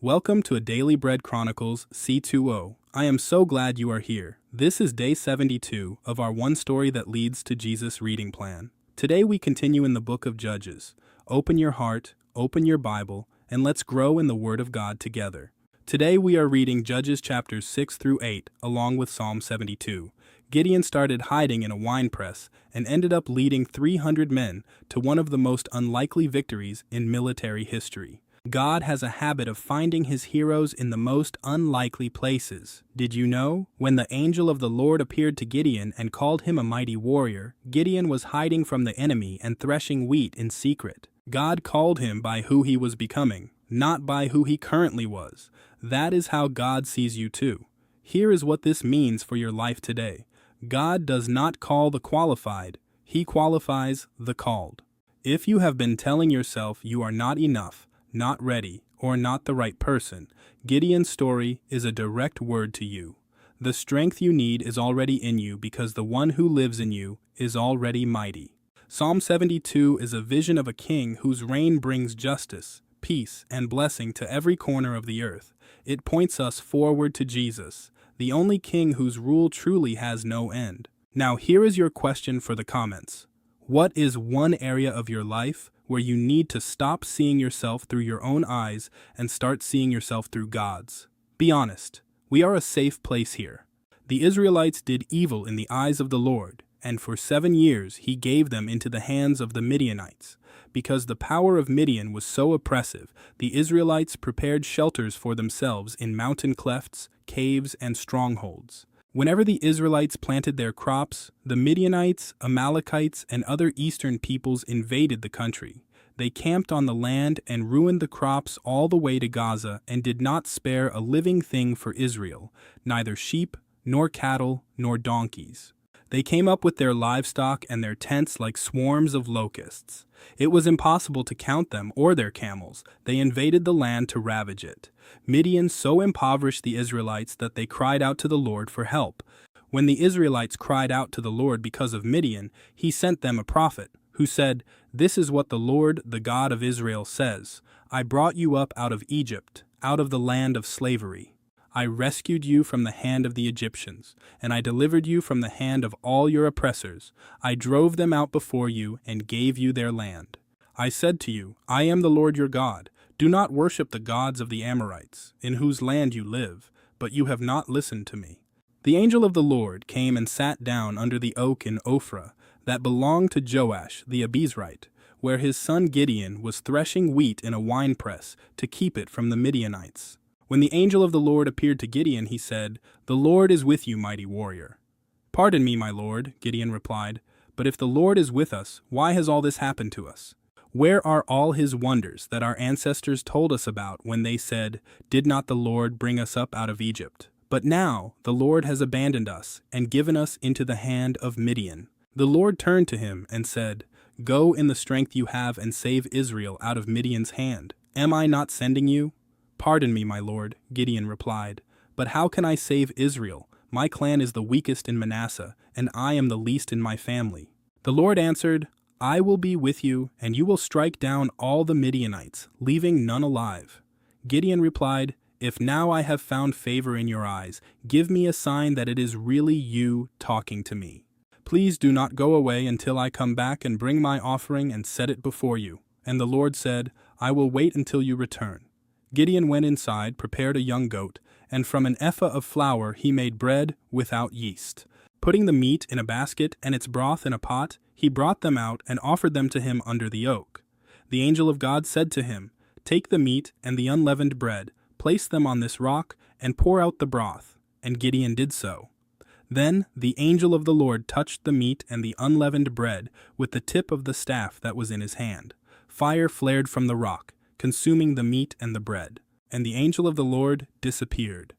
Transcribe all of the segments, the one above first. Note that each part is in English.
Welcome to a Daily Bread Chronicles C2O. I am so glad you are here. This is day 72 of our One Story That Leads to Jesus reading plan. Today we continue in the book of Judges. Open your heart, open your Bible, and let's grow in the Word of God together. Today we are reading Judges chapters 6 through 8 along with Psalm 72. Gideon started hiding in a winepress and ended up leading 300 men to one of the most unlikely victories in military history. God has a habit of finding his heroes in the most unlikely places. Did you know? When the angel of the Lord appeared to Gideon and called him a mighty warrior, Gideon was hiding from the enemy and threshing wheat in secret. God called him by who he was becoming, not by who he currently was. That is how God sees you too. Here is what this means for your life today. God does not call the qualified, he qualifies the called. If you have been telling yourself you are not enough, not ready, or not the right person, Gideon's story is a direct word to you. The strength you need is already in you because the one who lives in you is already mighty. Psalm 72 is a vision of a king whose reign brings justice, peace, and blessing to every corner of the earth. It points us forward to Jesus, the only king whose rule truly has no end. Now here is your question for the comments. What is one area of your life where you need to stop seeing yourself through your own eyes and start seeing yourself through God's? Be honest, we are a safe place here. The Israelites did evil in the eyes of the Lord, and for 7 years he gave them into the hands of the Midianites. Because the power of Midian was so oppressive, the Israelites prepared shelters for themselves in mountain clefts, caves, and strongholds. Whenever the Israelites planted their crops, the Midianites, Amalekites, and other eastern peoples invaded the country. They camped on the land and ruined the crops all the way to Gaza and did not spare a living thing for Israel, neither sheep, nor cattle, nor donkeys. They came up with their livestock and their tents like swarms of locusts. It was impossible to count them or their camels. They invaded the land to ravage it. Midian so impoverished the Israelites that they cried out to the Lord for help. When the Israelites cried out to the Lord because of Midian, he sent them a prophet, who said, "This is what the Lord, the God of Israel, says. I brought you up out of Egypt, out of the land of slavery. I rescued you from the hand of the Egyptians, and I delivered you from the hand of all your oppressors. I drove them out before you and gave you their land. I said to you, I am the Lord your God. Do not worship the gods of the Amorites, in whose land you live, but you have not listened to me." The angel of the Lord came and sat down under the oak in Ophrah that belonged to Joash the Abiezrite, where his son Gideon was threshing wheat in a winepress to keep it from the Midianites. When the angel of the Lord appeared to Gideon, he said, "The Lord is with you, mighty warrior." "Pardon me, my lord," Gideon replied, "but if the Lord is with us, why has all this happened to us? Where are all his wonders that our ancestors told us about when they said, 'Did not the Lord bring us up out of Egypt?' But now the Lord has abandoned us and given us into the hand of Midian." The Lord turned to him and said, "Go in the strength you have and save Israel out of Midian's hand. Am I not sending you?" "Pardon me, my lord," Gideon replied, "but how can I save Israel? My clan is the weakest in Manasseh, and I am the least in my family." The Lord answered, "I will be with you, and you will strike down all the Midianites, leaving none alive." Gideon replied, "If now I have found favor in your eyes, give me a sign that it is really you talking to me. Please do not go away until I come back and bring my offering and set it before you." And the Lord said, "I will wait until you return." Gideon went inside, prepared a young goat, and from an ephah of flour he made bread without yeast. Putting the meat in a basket and its broth in a pot, he brought them out and offered them to him under the oak. The angel of God said to him, "Take the meat and the unleavened bread, place them on this rock, and pour out the broth." And Gideon did so. Then the angel of the Lord touched the meat and the unleavened bread with the tip of the staff that was in his hand. Fire flared from the rock, consuming the meat and the bread, and the angel of the Lord disappeared.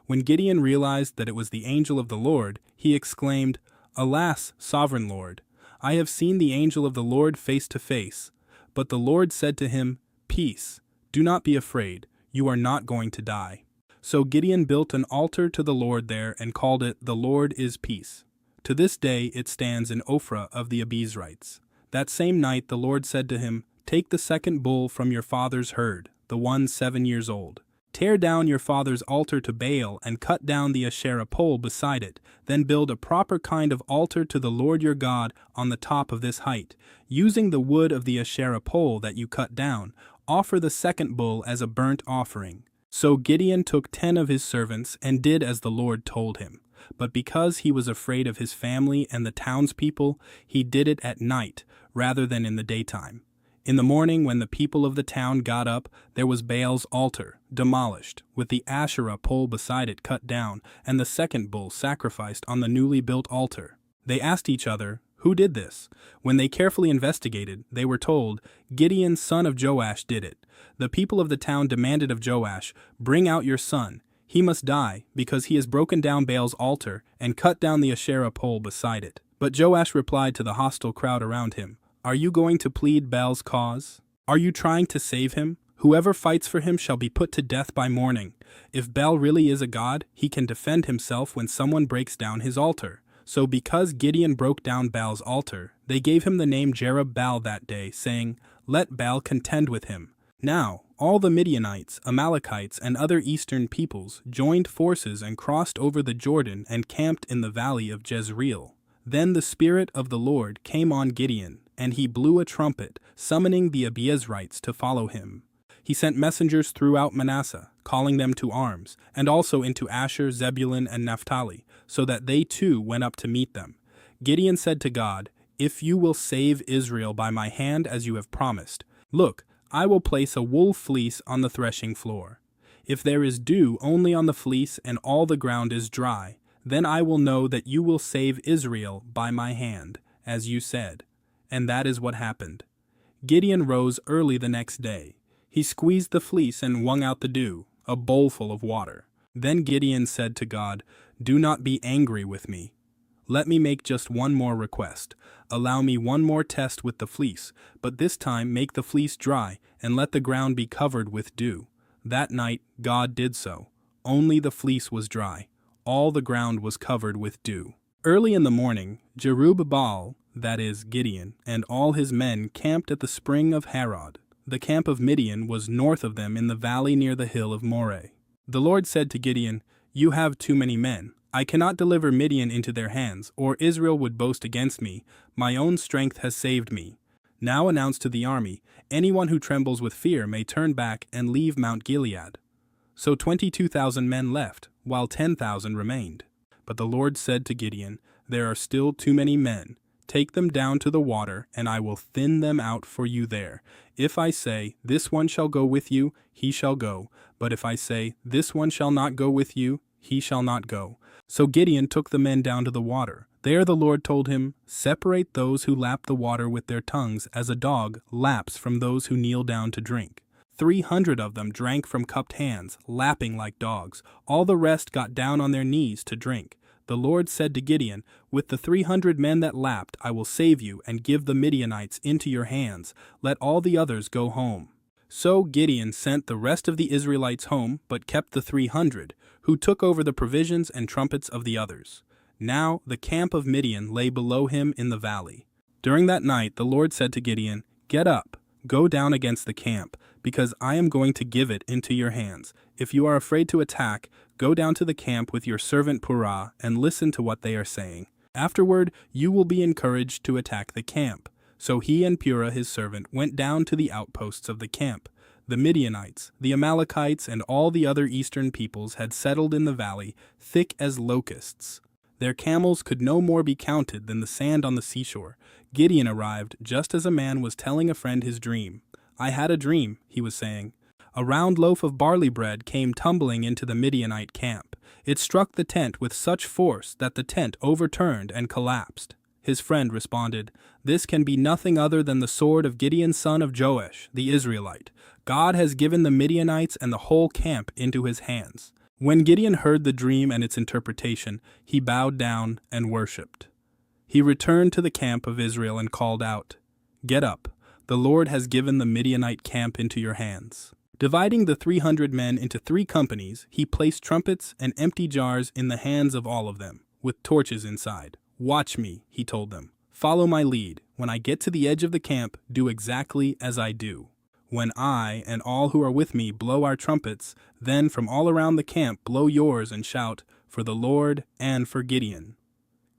When Gideon realized that it was the angel of the Lord, he exclaimed, "Alas, sovereign Lord, I have seen the angel of the Lord face to face." But the Lord said to him, "Peace, do not be afraid, you are not going to die." So Gideon built an altar to the Lord there and called it, "The Lord is Peace." To this day it stands in Ophrah of the Abiezrites. That same night the Lord said to him, "Take the second bull from your father's herd, the one 7 years old. Tear down your father's altar to Baal and cut down the Asherah pole beside it. Then build a proper kind of altar to the Lord your God on the top of this height. Using the wood of the Asherah pole that you cut down, offer the second bull as a burnt offering." So Gideon took 10 of his servants and did as the Lord told him. But because he was afraid of his family and the townspeople, he did it at night rather than in the daytime. In the morning, when the people of the town got up, there was Baal's altar, demolished, with the Asherah pole beside it cut down, and the second bull sacrificed on the newly built altar. They asked each other, "Who did this?" When they carefully investigated, they were told, "Gideon, son of Joash, did it." The people of the town demanded of Joash, "Bring out your son. He must die, because he has broken down Baal's altar and cut down the Asherah pole beside it." But Joash replied to the hostile crowd around him, "Are you going to plead Baal's cause? Are you trying to save him? Whoever fights for him shall be put to death by morning. If Baal really is a god, he can defend himself when someone breaks down his altar." So because Gideon broke down Baal's altar, they gave him the name Jerub-Baal that day, saying, "Let Baal contend with him." Now, all the Midianites, Amalekites, and other eastern peoples joined forces and crossed over the Jordan and camped in the valley of Jezreel. Then the Spirit of the Lord came on Gideon, and he blew a trumpet, summoning the Abiezrites to follow him. He sent messengers throughout Manasseh, calling them to arms, and also into Asher, Zebulun, and Naphtali, so that they too went up to meet them. Gideon said to God, "If you will save Israel by my hand as you have promised, look, I will place a wool fleece on the threshing floor. If there is dew only on the fleece and all the ground is dry, then I will know that you will save Israel by my hand, as you said." And that is what happened. Gideon rose early the next day. He squeezed the fleece and wrung out the dew, a bowlful of water. Then Gideon said to God, "Do not be angry with me. Let me make just one more request. Allow me one more test with the fleece, but this time make the fleece dry and let the ground be covered with dew." That night God did so. Only the fleece was dry. All the ground was covered with dew. Early in the morning, Jerub-Baal, that is Gideon, and all his men camped at the spring of Harod. The camp of Midian was north of them in the valley near the hill of Moreh. The Lord said to Gideon, "You have too many men. I cannot deliver Midian into their hands, or Israel would boast against me. My own strength has saved me. Now announce to the army, anyone who trembles with fear may turn back and leave Mount Gilead." So 22,000 men left, while 10,000 remained. But the Lord said to Gideon, "There are still too many men. Take them down to the water, and I will thin them out for you there. If I say, 'This one shall go with you,' he shall go. But if I say, 'This one shall not go with you,' he shall not go." So Gideon took the men down to the water. There the Lord told him, "Separate those who lap the water with their tongues as a dog laps from those who kneel down to drink." 300 of them drank from cupped hands, lapping like dogs. All the rest got down on their knees to drink. The Lord said to Gideon, "With the 300 men that lapped, I will save you and give the Midianites into your hands. Let all the others go home." So Gideon sent the rest of the Israelites home, but kept the 300, who took over the provisions and trumpets of the others. Now the camp of Midian lay below him in the valley. During that night the Lord said to Gideon, "Get up, go down against the camp, because I am going to give it into your hands. If you are afraid to attack, go down to the camp with your servant Purah and listen to what they are saying. Afterward, you will be encouraged to attack the camp." So he and Purah his servant went down to the outposts of the camp. The Midianites, the Amalekites, and all the other eastern peoples had settled in the valley, thick as locusts. Their camels could no more be counted than the sand on the seashore. Gideon arrived just as a man was telling a friend his dream. "I had a dream," he was saying. A round loaf of barley bread came tumbling into the Midianite camp. It struck the tent with such force that the tent overturned and collapsed. His friend responded, "This can be nothing other than the sword of Gideon son of Joash, the Israelite. God has given the Midianites and the whole camp into his hands." When Gideon heard the dream and its interpretation, he bowed down and worshipped. He returned to the camp of Israel and called out, "Get up, the Lord has given the Midianite camp into your hands." Dividing the 300 men into 3 companies, he placed trumpets and empty jars in the hands of all of them, with torches inside. "Watch me," he told them. "Follow my lead. When I get to the edge of the camp, do exactly as I do." When I and all who are with me blow our trumpets, then from all around the camp blow yours and shout, for the Lord and for Gideon."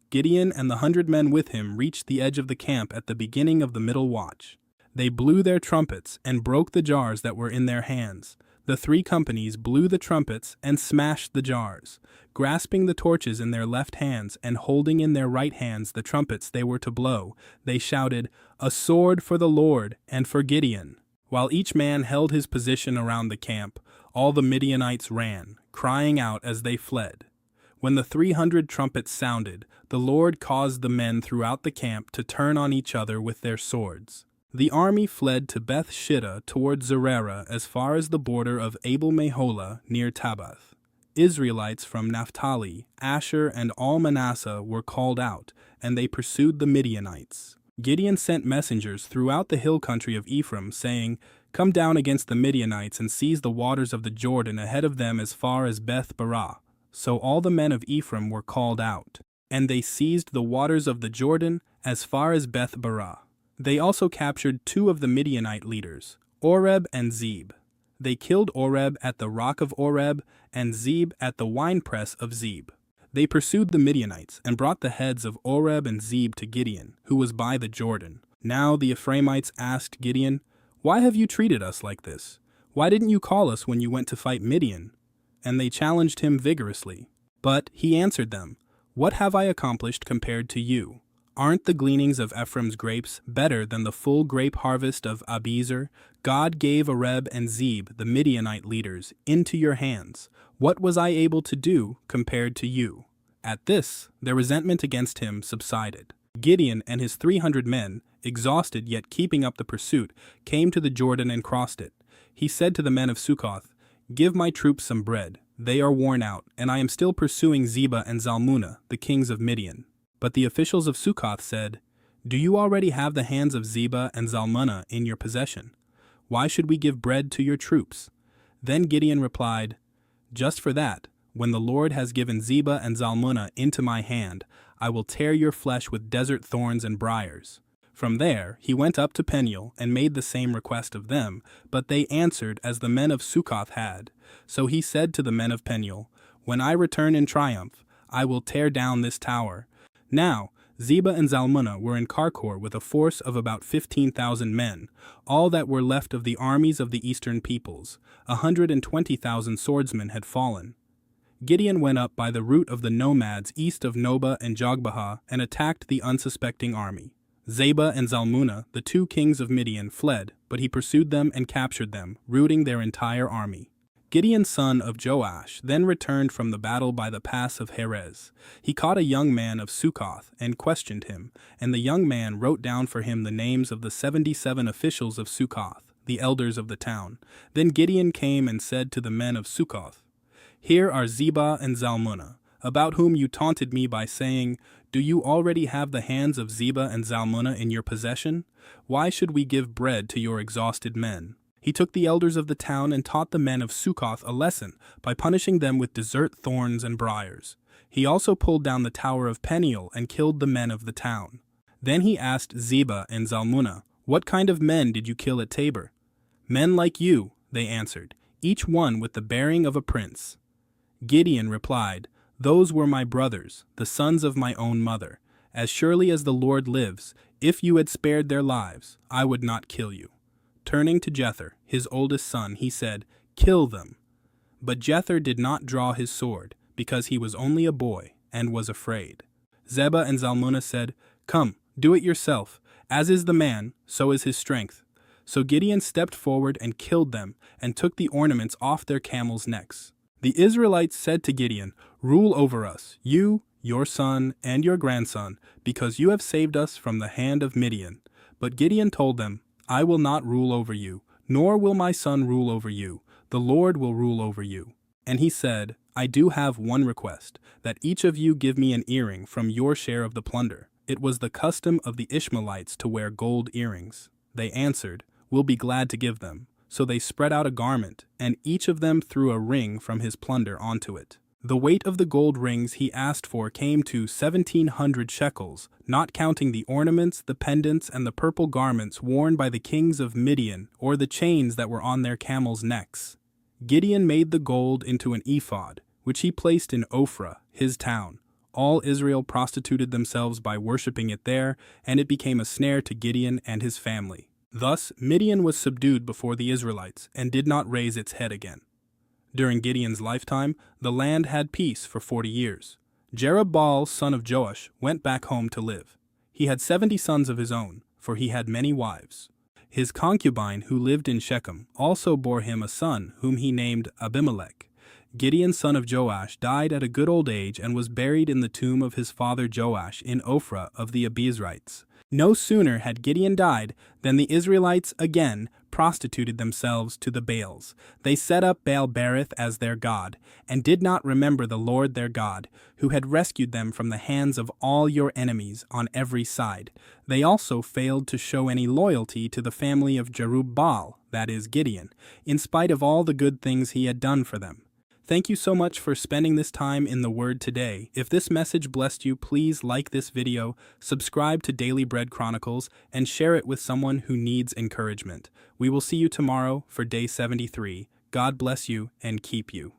Gideon and the 100 men with him reached the edge of the camp at the beginning of the middle watch. They blew their trumpets and broke the jars that were in their hands. The 3 companies blew the trumpets and smashed the jars. Grasping the torches in their left hands and holding in their right hands the trumpets they were to blow, they shouted, "A sword for the Lord and for Gideon." While each man held his position around the camp, all the Midianites ran, crying out as they fled. When the 300 trumpets sounded, the Lord caused the men throughout the camp to turn on each other with their swords. The army fled to Beth Shittah toward Zererah as far as the border of Abel-Meholah near Tabbath. Israelites from Naphtali, Asher, and all Manasseh were called out, and they pursued the Midianites. Gideon sent messengers throughout the hill country of Ephraim, saying, "Come down against the Midianites and seize the waters of the Jordan ahead of them as far as Beth-barah." So all the men of Ephraim were called out, and they seized the waters of the Jordan as far as Beth-barah. They also captured 2 of the Midianite leaders, Oreb and Zeb. They killed Oreb at the rock of Oreb and Zeb at the winepress of Zeb. They pursued the Midianites and brought the heads of Oreb and Zeb to Gideon, who was by the Jordan. Now the Ephraimites asked Gideon, "Why have you treated us like this? Why didn't you call us when you went to fight Midian?" And they challenged him vigorously. But he answered them, "What have I accomplished compared to you? Aren't the gleanings of Ephraim's grapes better than the full grape harvest of Abiezer? God gave Oreb and Zeb, the Midianite leaders, into your hands. What was I able to do compared to you?" At this, their resentment against him subsided. Gideon and his 300 men, exhausted yet keeping up the pursuit, came to the Jordan and crossed it. He said to the men of Succoth, "Give my troops some bread. They are worn out, and I am still pursuing Zebah and Zalmunna, the kings of Midian." But the officials of Succoth said, "Do you already have the hands of Zebah and Zalmunna in your possession? Why should we give bread to your troops?" Then Gideon replied, "Just for that, when the Lord has given Zebah and Zalmunna into my hand, I will tear your flesh with desert thorns and briars." From there he went up to Peniel and made the same request of them, but they answered as the men of Succoth had. So he said to the men of Peniel, "When I return in triumph, I will tear down this tower." Now Zebah and Zalmunna were in Karkor with a force of about 15,000 men, all that were left of the armies of the eastern peoples. 120,000 swordsmen had fallen. Gideon went up by the route of the nomads east of Nobah and Jogbehah and attacked the unsuspecting army. Zebah and Zalmunna, the 2 kings of Midian, fled, but he pursued them and captured them, routing their entire army. Gideon son of Joash then returned from the battle by the pass of Heres. He caught a young man of Succoth and questioned him, and the young man wrote down for him the names of the 77 officials of Succoth, the elders of the town. Then Gideon came and said to the men of Succoth, "Here are Zebah and Zalmunna, about whom you taunted me by saying, 'Do you already have the hands of Zebah and Zalmunna in your possession? Why should we give bread to your exhausted men?'" He took the elders of the town and taught the men of Succoth a lesson by punishing them with desert thorns and briars. He also pulled down the tower of Peniel and killed the men of the town. Then he asked Zebah and Zalmunna, "What kind of men did you kill at Tabor?" "Men like you," they answered, "each one with the bearing of a prince." Gideon replied, "Those were my brothers, the sons of my own mother. As surely as the Lord lives, if you had spared their lives, I would not kill you." Turning to Jether, his oldest son, he said, "Kill them." But Jether did not draw his sword, because he was only a boy and was afraid. Zebah and Zalmunna said, "Come, do it yourself. As is the man, so is his strength." So Gideon stepped forward and killed them, and took the ornaments off their camels' necks. The Israelites said to Gideon, "Rule over us, you, your son, and your grandson, because you have saved us from the hand of Midian." But Gideon told them, "I will not rule over you, nor will my son rule over you. The Lord will rule over you." And he said, "I do have one request, that each of you give me an earring from your share of the plunder." It was the custom of the Ishmaelites to wear gold earrings. They answered, "We'll be glad to give them." So they spread out a garment, and each of them threw a ring from his plunder onto it. The weight of the gold rings he asked for came to 1,700 shekels, not counting the ornaments, the pendants, and the purple garments worn by the kings of Midian, or the chains that were on their camels' necks. Gideon made the gold into an ephod, which he placed in Ophrah, his town. All Israel prostituted themselves by worshipping it there, and it became a snare to Gideon and his family. Thus, Midian was subdued before the Israelites and did not raise its head again. During Gideon's lifetime, the land had peace for 40 years. Jerubbaal, son of Joash, went back home to live. He had 70 sons of his own, for he had many wives. His concubine, who lived in Shechem, also bore him a son, whom he named Abimelech. Gideon, son of Joash, died at a good old age and was buried in the tomb of his father Joash in Ophrah of the Abiezrites. No sooner had Gideon died than the Israelites again prostituted themselves to the Baals. They set up Baal-berith as their god, and did not remember the Lord their God, who had rescued them from the hands of all your enemies on every side. They also failed to show any loyalty to the family of Jerubbaal, that is Gideon, in spite of all the good things he had done for them. Thank you so much for spending this time in the Word today. If this message blessed you, please like this video, subscribe to Daily Bread Chronicles, and share it with someone who needs encouragement. We will see you tomorrow for Day 73. God bless you and keep you.